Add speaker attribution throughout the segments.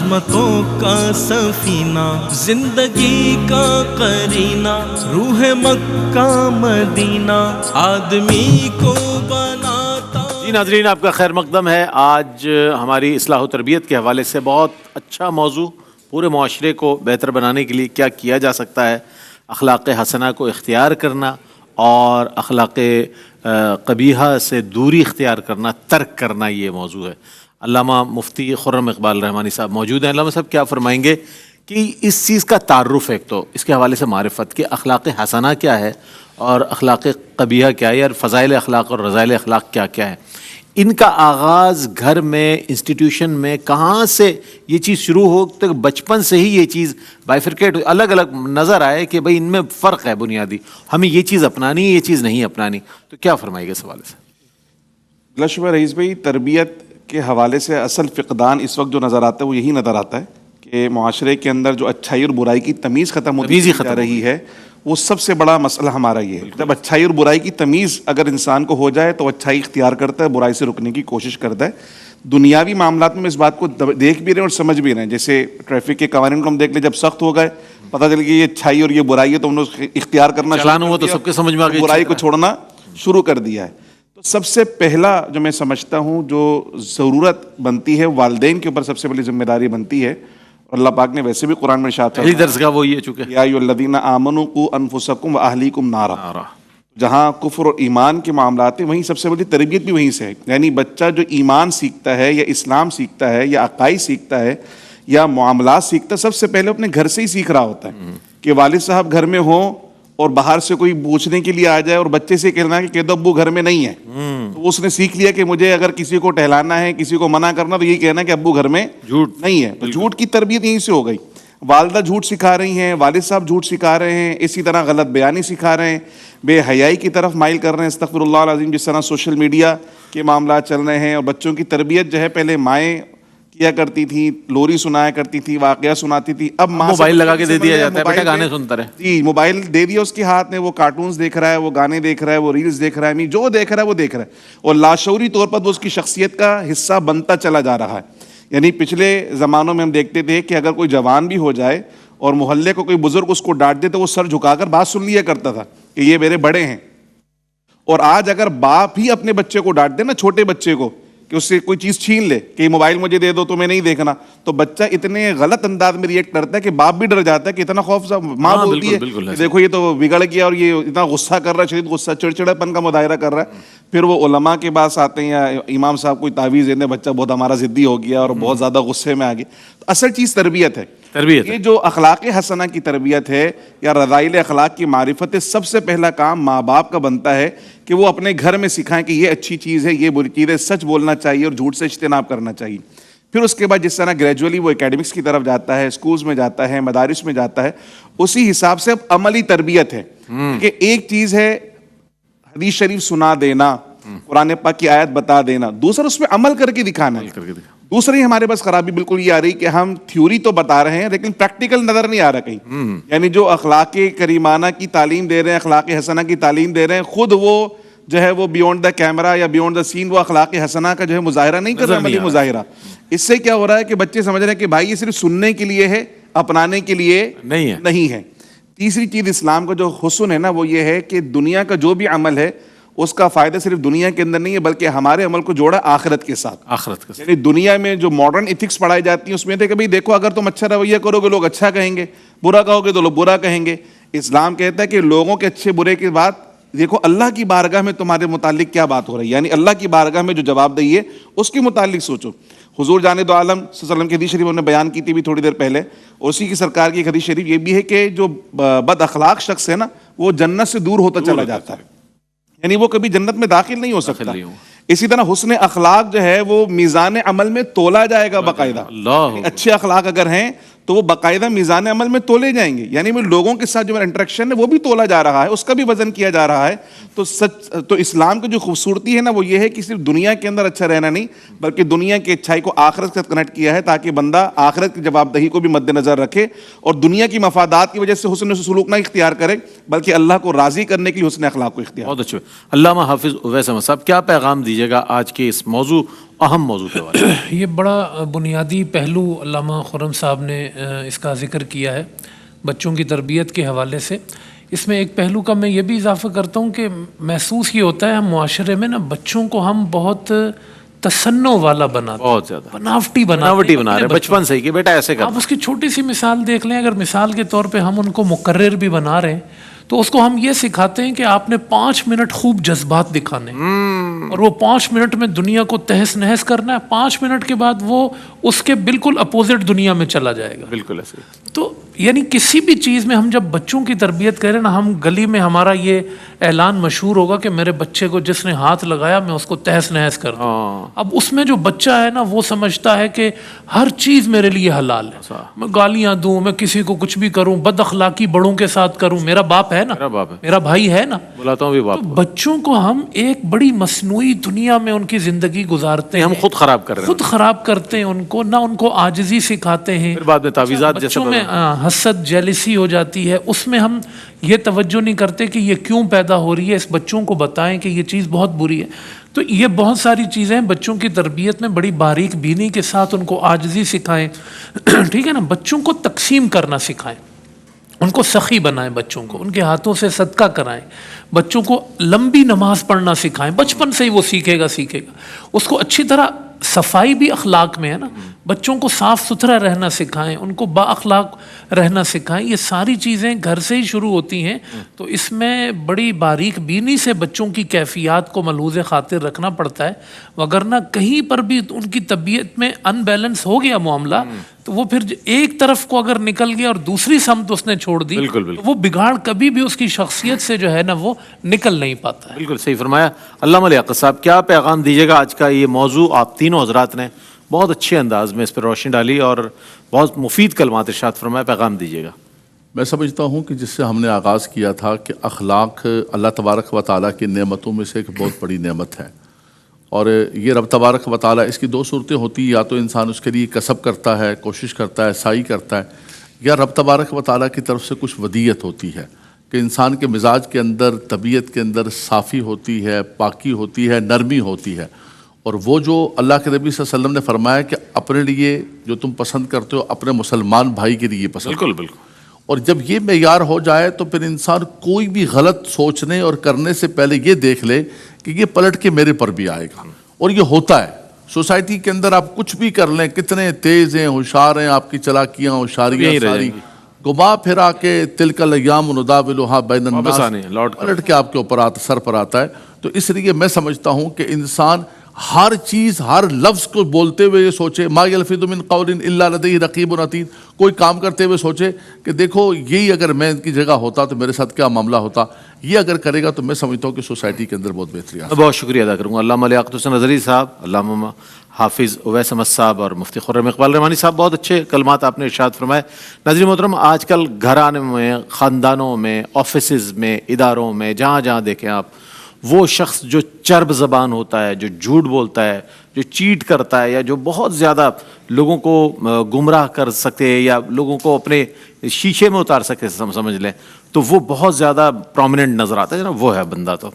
Speaker 1: عظمتوں کا سفینہ، زندگی کا قرینہ، روح مکہ مدینہ آدمی کو بناتا۔
Speaker 2: جی ناظرین، آپ کا خیر مقدم ہے۔ آج ہماری اصلاح و تربیت کے حوالے سے بہت اچھا موضوع، پورے معاشرے کو بہتر بنانے کے لیے کیا کیا جا سکتا ہے، اخلاق حسنہ کو اختیار کرنا اور اخلاق قبیحہ سے دوری اختیار کرنا، ترک کرنا، یہ موضوع ہے۔ علامہ مفتی خرم اقبال رحمانی صاحب موجود ہیں۔ علامہ صاحب کیا فرمائیں گے کہ اس چیز کا تعارف، ایک تو اس کے حوالے سے معرفت کہ اخلاق حسنہ کیا ہے اور اخلاق قبیحہ کیا ہے، اور فضائل اخلاق اور رذائل اخلاق کیا کیا ہے، ان کا آغاز گھر میں، انسٹیٹیوشن میں کہاں سے یہ چیز شروع ہو تک بچپن سے ہی یہ چیز بائیفرکیٹ الگ الگ نظر آئے کہ بھئی ان میں فرق ہے بنیادی، ہمیں یہ چیز اپنانی ہے، یہ چیز نہیں اپنانی، تو کیا فرمائے گا اس حوالے سے؟
Speaker 3: اللہ شکر رئیس بھائی، تربیت کے حوالے سے اصل فقدان اس وقت جو نظر آتا ہے وہ یہی نظر آتا ہے کہ معاشرے کے اندر جو اچھائی اور برائی کی تمیز ختم ہوتی جا رہی ہے، وہ سب سے بڑا مسئلہ ہمارا یہ ہے۔ جب اچھائی اور برائی کی تمیز اگر انسان کو ہو جائے تو اچھائی اختیار کرتا ہے، برائی سے رکنے کی کوشش کرتا ہے۔ دنیاوی معاملات میں اس بات کو دیکھ بھی رہے ہیں اور سمجھ بھی رہے ہیں، جیسے ٹریفک کے قوانین کو ہم دیکھ لیں، جب سخت ہو گئے، پتہ چل گیا یہ اچھائی اور یہ برائی ہے، تو انہوں نے اختیار کرنا
Speaker 2: چلانا ہوا تو سب کے سمجھ میں آ گئی،
Speaker 3: برائی کو چھوڑنا شروع کر دیا ہے۔ تو سب سے پہلا جو میں سمجھتا ہوں جو ضرورت بنتی ہے، والدین کے اوپر سب سے بڑی ذمہ داری بنتی ہے، اور اللہ پاک نے ویسے بھی قرآن میں ارشاد
Speaker 2: پہلی درس کا وہ یہ چکے
Speaker 3: یا ایھا الذین آمنوا قوا انفسکم واہلیکم نارا، جہاں کفر اور ایمان کے معاملات ہیں وہیں سب سے بڑی تربیت بھی وہیں سے ہے۔ یعنی بچہ جو ایمان سیکھتا ہے یا اسلام سیکھتا ہے یا عقائد سیکھتا ہے یا معاملات سیکھتا ہے، سب سے پہلے اپنے گھر سے ہی سیکھ رہا ہوتا ہے کہ والد صاحب گھر میں ہوں اور باہر سے کوئی پوچھنے کے لیے آ جائے اور بچے سے کہنا ہے کہ ابو گھر میں نہیں ہے، تو اس نے سیکھ لیا کہ مجھے اگر کسی کو ٹہلانا ہے، کسی کو منع کرنا، تو یہی کہنا ہے کہ ابو گھر میں نہیں ہے۔ تو جھوٹ کی تربیت یہیں سے ہو گئی، والدہ جھوٹ سکھا رہی ہیں، والد صاحب جھوٹ سکھا رہے ہیں، اسی طرح غلط بیانی سکھا رہے ہیں، بے حیائی کی طرف مائل کر رہے ہیں، استغفر اللہ العظیم، جس طرح سوشل میڈیا کے معاملات چل رہے ہیں۔ اور بچوں کی تربیت جو ہے پہلے مائیں کیا کرتی تھی، لوری سنایا کرتی تھی، واقعہ سناتی تھی، اب
Speaker 2: موبائل لگا کے دے دیا جاتا ہے، بیٹا گانے سنتا رہے۔
Speaker 3: جی، موبائل دے دیا اس کے ہاتھ میں، وہ کارٹونز دیکھ رہا ہے، وہ گانے دیکھ رہا ہے، وہ ریلز دیکھ رہا ہے، جو دیکھ رہا ہے وہ دیکھ رہا ہے، اور لاشعوری طور پر وہ اس کی شخصیت کا حصہ بنتا چلا جا رہا ہے۔ یعنی پچھلے زمانوں میں ہم دیکھتے تھے کہ اگر کوئی جوان بھی ہو جائے اور محلے کو کوئی بزرگ اس کو ڈانٹ دے تو وہ سر جھکا کر بات سن لیا کرتا تھا کہ یہ میرے بڑے ہیں، اور آج اگر باپ ہی اپنے بچے کو ڈانٹ دے نا، چھوٹے بچے کو، کہ اس سے کوئی چیز چھین لے کہ یہ موبائل مجھے دے دو تو میں نہیں دیکھنا، تو بچہ اتنے غلط انداز میں ریئیکٹ کرتا ہے کہ باپ بھی ڈر جاتا ہے کہ اتنا خوف سا ماں بولتی ہے کہ دیکھو یہ تو بگڑ گیا اور یہ اتنا غصہ کر رہا ہے، شدید غصہ، چڑچڑا پن کا مظاہرہ کر رہا ہے۔ پھر وہ علماء کے پاس آتے ہیں یا امام صاحب کوئی تعویذ دیتے ہیں، بچہ بہت ہمارا ضدی ہو گیا اور بہت زیادہ غصے میں آ گیا۔ تو اصل چیز تربیت ہے، یہ جو اخلاق حسنہ کی تربیت ہے یا رذائل اخلاق کی معرفت ہے، سب سے پہلا کام ماں باپ کا بنتا ہے کہ وہ اپنے گھر میں سکھائیں کہ یہ اچھی چیز ہے، یہ بری چیز ہے، سچ بولنا چاہیے اور جھوٹ سے اجتناب کرنا چاہیے۔ پھر اس کے بعد جس طرح گریجولی وہ اکیڈمکس کی طرف جاتا ہے، اسکولز میں جاتا ہے، مدارس میں جاتا ہے، اسی حساب سے اب عملی تربیت ہے کہ ایک چیز ہے حدیث شریف سنا دینا، قرآن پاک کی آیت بتا دینا، دوسرا اس پہ عمل کر کے دکھانا ہے۔ دوسری ہمارے پاس خرابی بالکل یہ آ رہی کہ ہم تھیوری تو بتا رہے ہیں لیکن پریکٹیکل نظر نہیں آ رہا کہیں، یعنی جو اخلاق کریمانہ کی تعلیم دے رہے ہیں، اخلاق حسنہ کی تعلیم دے رہے ہیں، خود وہ جو ہے وہ بیونڈ دا کیمرہ یا بیونڈ دا سین وہ اخلاق حسنہ کا جو ہے مظاہرہ نہیں کر رہے، عملی مظاہرہ۔ اس سے کیا ہو رہا ہے کہ بچے سمجھ رہے ہیں کہ بھائی یہ صرف سننے کے لیے ہے، اپنانے کے لیے نہیں ہے۔ تیسری چیز اسلام کا جو حسن ہے نا، وہ یہ ہے کہ دنیا کا جو بھی عمل ہے اس کا فائدہ صرف دنیا کے اندر نہیں ہے بلکہ ہمارے عمل کو جوڑا آخرت کے ساتھ۔ یعنی دنیا میں جو ماڈرن ایتھکس پڑھائی جاتی ہیں اس میں تھے کہ بھئی دیکھو اگر تم اچھا رویہ کرو گے لوگ اچھا کہیں گے، برا کہو گے تو لوگ برا کہیں گے۔ اسلام کہتا ہے کہ لوگوں کے اچھے برے کی بات دیکھو اللہ کی بارگاہ میں تمہارے متعلق کیا بات ہو رہی ہے، یعنی اللہ کی بارگاہ میں جو جواب دہی ہے اس کے متعلق سوچو۔ حضور جان دو عالم صلی اللہ علیہ وسلم کی حدیث شریف نے بیان کی تھی بھی تھوڑی دیر پہلے، اسی کی سرکار کی حدیث شریف یہ بھی ہے کہ جو بد اخلاق شخص ہے نا وہ جنت سے دور ہوتا چلا جاتا ہے، یعنی وہ کبھی جنت میں داخل نہیں ہو سکتا۔ اسی طرح حسن اخلاق جو ہے وہ میزان عمل میں تولا جائے گا باقاعدہ، اچھے اخلاق اگر ہیں تو وہ باقاعدہ میزان عمل میں تولے جائیں گے، یعنی لوگوں کے ساتھ جو میرا انٹریکشن ہے وہ بھی تولا جا رہا ہے، اس کا بھی وزن کیا جا رہا ہے۔ تو اسلام کی جو خوبصورتی ہے نا وہ یہ ہے کہ صرف دنیا کے اندر اچھا رہنا نہیں بلکہ دنیا کی اچھائی کو آخرت کے ساتھ کنیکٹ کیا ہے تاکہ بندہ آخرت کی جواب دہی کو بھی مد نظر رکھے اور دنیا کی مفادات کی وجہ سے حسن سلوک نہ اختیار کرے بلکہ اللہ کو راضی کرنے کے لیے حسن اخلاق کو اختیار۔
Speaker 2: بہت اچھا۔ علامہ حافظ اویس احمد صاحب کیا پیغام دیجیے گا آج کے اس موضوع اہم موضوع کے حوالے سے؟
Speaker 4: یہ بڑا بنیادی پہلو علامہ خرم صاحب نے اس کا ذکر کیا ہے بچوں کی تربیت کے حوالے سے. اس میں ایک پہلو کا میں یہ بھی اضافہ کرتا ہوں کہ محسوس یہ ہوتا ہے ہم معاشرے میں نا بچوں کو ہم بہت تصنع والا بناتے ہیں,
Speaker 2: بہت زیادہ
Speaker 4: بناوٹی
Speaker 2: بنا رہے ہیں بچپن سے ہی کہ بیٹا ایسے کر.
Speaker 4: آپ اس کی چھوٹی سی مثال دیکھ لیں, اگر مثال کے طور پہ ہم ان کو مقرر بھی بنا رہے ہیں تو اس کو ہم یہ سکھاتے ہیں کہ آپ نے 5 منٹ خوب جذبات دکھانے اور وہ 5 منٹ میں دنیا کو تہس نہس کرنا ہے. 5 منٹ کے بعد وہ اس کے بالکل اپوزٹ دنیا میں چلا جائے گا.
Speaker 2: بالکل ایسے.
Speaker 4: تو یعنی کسی بھی چیز میں ہم جب بچوں کی تربیت کریں نا, ہم گلی میں ہمارا یہ اعلان مشہور ہوگا کہ میرے بچے کو جس نے ہاتھ لگایا میں اس کو تہس نہس کر دوں. اب اس میں جو بچہ ہے نا وہ سمجھتا ہے کہ ہر چیز میرے لیے حلال ہے, میں گالیاں دوں, میں کسی کو کچھ بھی کروں, بد اخلاقی بڑوں کے ساتھ کروں, میرا باپ ہے نا, میرا بھائی ہے نا,
Speaker 2: بلاتا ہوں بھی باپ.
Speaker 4: تو بچوں کو ہم ایک بڑی مصنوعی دنیا میں ان کی زندگی گزارتے ہیں,
Speaker 2: ہم خود خراب کر رہے ہیں,
Speaker 4: خود خراب کرتے ہیں ان کو, نہ ان کو عاجزی سکھاتے ہیں.
Speaker 2: پھر بعد میں تعویذات جیسے
Speaker 4: بچوں میں حسد جیلسی ہو جاتی ہے, اس میں ہم یہ توجہ نہیں کرتے کہ یہ کیوں پیدا ہو رہی ہے, اس بچوں کو بتائیں کہ یہ چیز بہت بری ہے. تو یہ بہت ساری چیزیں بچوں کی تربیت میں بڑی باریک بینی کے ساتھ ان کو عاجزی سکھائیں, ٹھیک ہے نا, بچوں کو تقسیم کرنا سکھائیں, ان کو سخی بنائیں, بچوں کو ان کے ہاتھوں سے صدقہ کرائیں, بچوں کو لمبی نماز پڑھنا سکھائیں. بچپن سے ہی وہ سیکھے گا. اس کو اچھی طرح, صفائی بھی اخلاق میں ہے نا, بچوں کو صاف ستھرا رہنا سکھائیں, ان کو با اخلاق رہنا سکھائیں. یہ ساری چیزیں گھر سے ہی شروع ہوتی ہیں. تو اس میں بڑی باریک بینی سے بچوں کی کیفیات کو ملحوظ خاطر رکھنا پڑتا ہے, وگرنہ کہیں پر بھی ان کی طبیعت میں ان بیلنس ہو گیا معاملہ تو وہ پھر ایک طرف کو اگر نکل گیا اور دوسری سمت اس نے چھوڑ دی تو وہ بگاڑ کبھی بھی اس کی شخصیت سے جو ہے نا وہ نکل نہیں پاتا ہے.
Speaker 2: بالکل صحیح فرمایا. علامہ لیاقت صاحب, کیا پیغام دیجیے گا؟ آج کا یہ موضوع آپ تینوں حضرات نے بہت اچھے انداز میں اس پر روشنی ڈالی اور بہت مفید کلمات ارشاد فرمایا, پیغام دیجیے گا.
Speaker 5: میں سمجھتا ہوں کہ جس سے ہم نے آغاز کیا تھا کہ اخلاق اللہ تبارک و تعالیٰ کی نعمتوں میں سے ایک بہت بڑی نعمت ہے, اور یہ رب تبارک و تعالیٰ, اس کی 2 صورتیں ہوتی ہیں, یا تو انسان اس کے لیے کسب کرتا ہے, کوشش کرتا ہے, سعی کرتا ہے, یا رب تبارک و تعالیٰ کی طرف سے کچھ ودیت ہوتی ہے کہ انسان کے مزاج کے اندر, طبیعت کے اندر صافی ہوتی ہے, پاکی ہوتی ہے, نرمی ہوتی ہے. اور وہ جو اللہ کے نبی صلی اللہ علیہ وسلم نے فرمایا کہ اپنے لیے جو تم پسند کرتے ہو اپنے مسلمان بھائی کے لیے پسند.
Speaker 2: بالکل.
Speaker 5: اور جب یہ معیار ہو جائے تو پھر انسان کوئی بھی غلط سوچنے اور کرنے سے پہلے یہ دیکھ لے کہ یہ پلٹ کے میرے پر بھی آئے گا. اور یہ ہوتا ہے سوسائٹی کے اندر, آپ کچھ بھی کر لیں, کتنے تیز ہیں, ہوشیار ہیں, آپ کی چالاکیاں ہوشیاریاں ساری گما پھرا کے تلک الیام نداولھا بین الناس, پلٹ کے آپ کے اوپر سر پر آتا ہے. تو اس لیے میں سمجھتا ہوں کہ انسان ہر چیز, ہر لفظ کو بولتے ہوئے یہ سوچے, ما یلفظ من قول الا لدیہ رقیب عتید, کوئی کام کرتے ہوئے سوچے کہ دیکھو یہی اگر میں ان کی جگہ ہوتا تو میرے ساتھ کیا معاملہ ہوتا. یہ اگر کرے گا تو میں سمجھتا ہوں کہ سوسائٹی کے اندر بہت بہتری آ.
Speaker 2: بہت شکریہ ادا کروں گا علامہ لیاقت حسین اظہری صاحب, علامہ حافظ اویس احمد صاحب اور مفتی خرم اقبال رحمانی صاحب, بہت اچھے کلمات آپ نے ارشاد فرمائے. ناظرین محترم, آج کل گھرانے میں, خاندانوں میں, آفیسز میں, اداروں میں, جہاں جہاں دیکھیں آپ, وہ شخص جو چرب زبان ہوتا ہے, جو جھوٹ بولتا ہے, جو چیٹ کرتا ہے, یا جو بہت زیادہ لوگوں کو گمراہ کر سکے یا لوگوں کو اپنے شیشے میں اتار سکے, سمجھ لیں, تو وہ بہت زیادہ پرومیننٹ نظر آتا ہے نا, وہ ہے بندہ. تو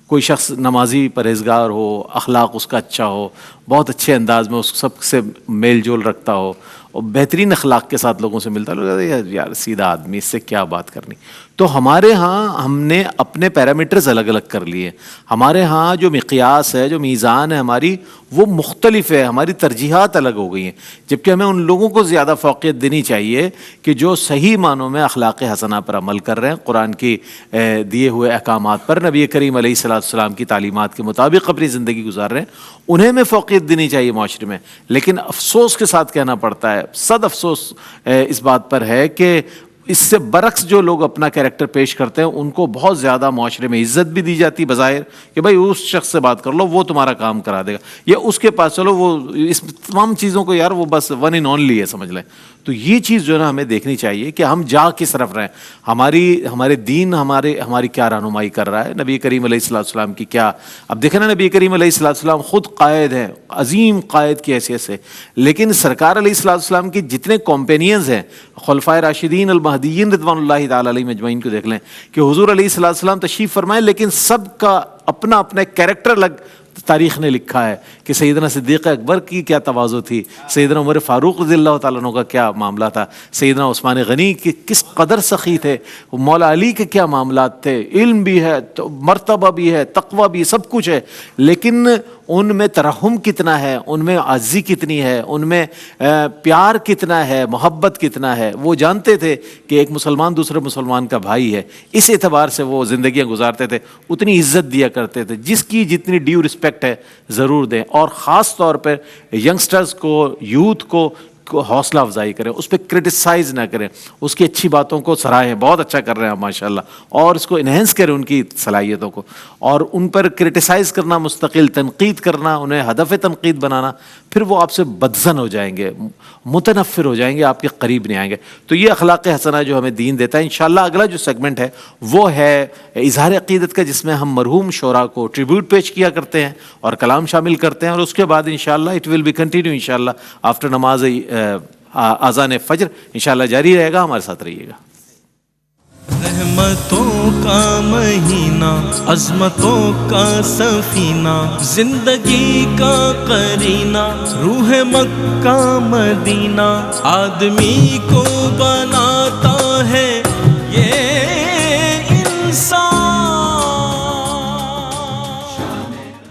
Speaker 2: کوئی شخص نمازی, پرہیزگار ہو, اخلاق اس کا اچھا ہو, بہت اچھے انداز میں اس سب سے میل جول رکھتا ہو اور بہترین اخلاق کے ساتھ لوگوں سے ملتا ہے, لوگ کہتے ہیں یار سیدھا آدمی, اس سے کیا بات کرنی. تو ہمارے ہاں ہم نے اپنے پیرامیٹرز الگ الگ کر لیے. ہمارے ہاں جو مقیاس ہے, جو میزان ہے ہماری, وہ مختلف ہے, ہماری ترجیحات الگ ہو گئی ہیں. جبکہ ہمیں ان لوگوں کو زیادہ فوقیت دینی چاہیے کہ جو صحیح معنوں میں اخلاق حسنہ پر عمل کر رہے ہیں, قرآن کی دیے ہوئے احکامات پر, نبی کریم علیہ السلام کی تعلیمات کے مطابق اپنی زندگی گزار رہے ہیں, انہیں ہمیں فوقیت دینی چاہیے معاشرے میں. لیکن افسوس کے ساتھ کہنا پڑتا ہے, صد افسوس اس بات پر ہے کہ اس سے برعکس جو لوگ اپنا کیریکٹر پیش کرتے ہیں ان کو بہت زیادہ معاشرے میں عزت بھی دی جاتی بظاہر کہ بھائی اس شخص سے بات کر لو, وہ تمہارا کام کرا دے گا, یا اس کے پاس چلو, وہ اس تمام چیزوں کو یار وہ بس ون ان اونلی ہے, سمجھ لیں. تو یہ چیز جو ہے نا ہمیں دیکھنی چاہیے کہ ہم جا کس طرف رہیں, ہمارے دین ہماری کیا رہنمائی کر رہا ہے, نبی کریم علیہ السلام کی کیا. اب دیکھیں نا, نبی کریم علیہ السلام خود قائد ہیں, عظیم قائد کی حیثیت سے, لیکن سرکار علیہ السلام کی جتنے کمپینینز ہیں, خلفائے راشدین المہدیین رضوان اللہ تعالی علیہم اجمعین کو دیکھ لیں کہ حضور علیہ السلام تشریف فرمائے, لیکن سب کا اپنا اپنا ایک کیریکٹر الگ تاریخ نے لکھا ہے کہ سیدنا صدیق اکبر کی کیا تواضع تھی، سیدنا عمر فاروق رضی اللہ تعالیٰ عنہ کا کیا معاملہ تھا، سیدنا عثمان غنی کی کس قدر سخی تھے، مولا علی کے کیا معاملات تھے، علم بھی ہے، مرتبہ بھی ہے، تقوی بھی، سب کچھ ہے، لیکن ان میں ترحم کتنا ہے، ان میں عاجزی کتنی ہے، ان میں پیار کتنا ہے، محبت کتنا ہے، وہ جانتے تھے کہ ایک مسلمان دوسرے مسلمان کا بھائی ہے، اس اعتبار سے وہ زندگیاں گزارتے تھے، اتنی عزت دیا کرتے تھے، جس کی جتنی ڈیو رسپیکٹ ہے ضرور دیں، اور خاص طور پر ینگسٹرز کو، یوتھ کو حوصلہ افزائی کریں، اس پہ کرٹیسائز نہ کریں، اس کی اچھی باتوں کو سراہیں، بہت اچھا کر رہے ہیں ماشاءاللہ، اور اس کو انہینس کریں ان کی صلاحیتوں کو، اور ان پر کرٹیسائز کرنا، مستقل تنقید کرنا، انہیں ہدف تنقید بنانا، پھر وہ آپ سے بدظن ہو جائیں گے، متنفر ہو جائیں گے، آپ کے قریب نہیں آئیں گے۔ تو یہ اخلاق حسنہ جو ہمیں دین دیتا ہے۔ انشاءاللہ اگلا جو سیگمنٹ ہے وہ ہے اظہار عقیدت کا، جس میں ہم مرحوم شعراء کو ٹریبیوٹ پیش کیا کرتے ہیں اور کلام شامل کرتے ہیں، اور اس کے بعد انشاءاللہ اٹ ول بی کنٹینیو انشاءاللہ آفٹر نماز اذان فجر، انشاءاللہ جاری رہے گا، ہمارے ساتھ رہیے گا۔
Speaker 1: رحمتوں کا مہینہ، عظمتوں کا سفینہ، زندگی کا قرینہ، روح مکہ مدینہ، آدمی کو بناتا ہے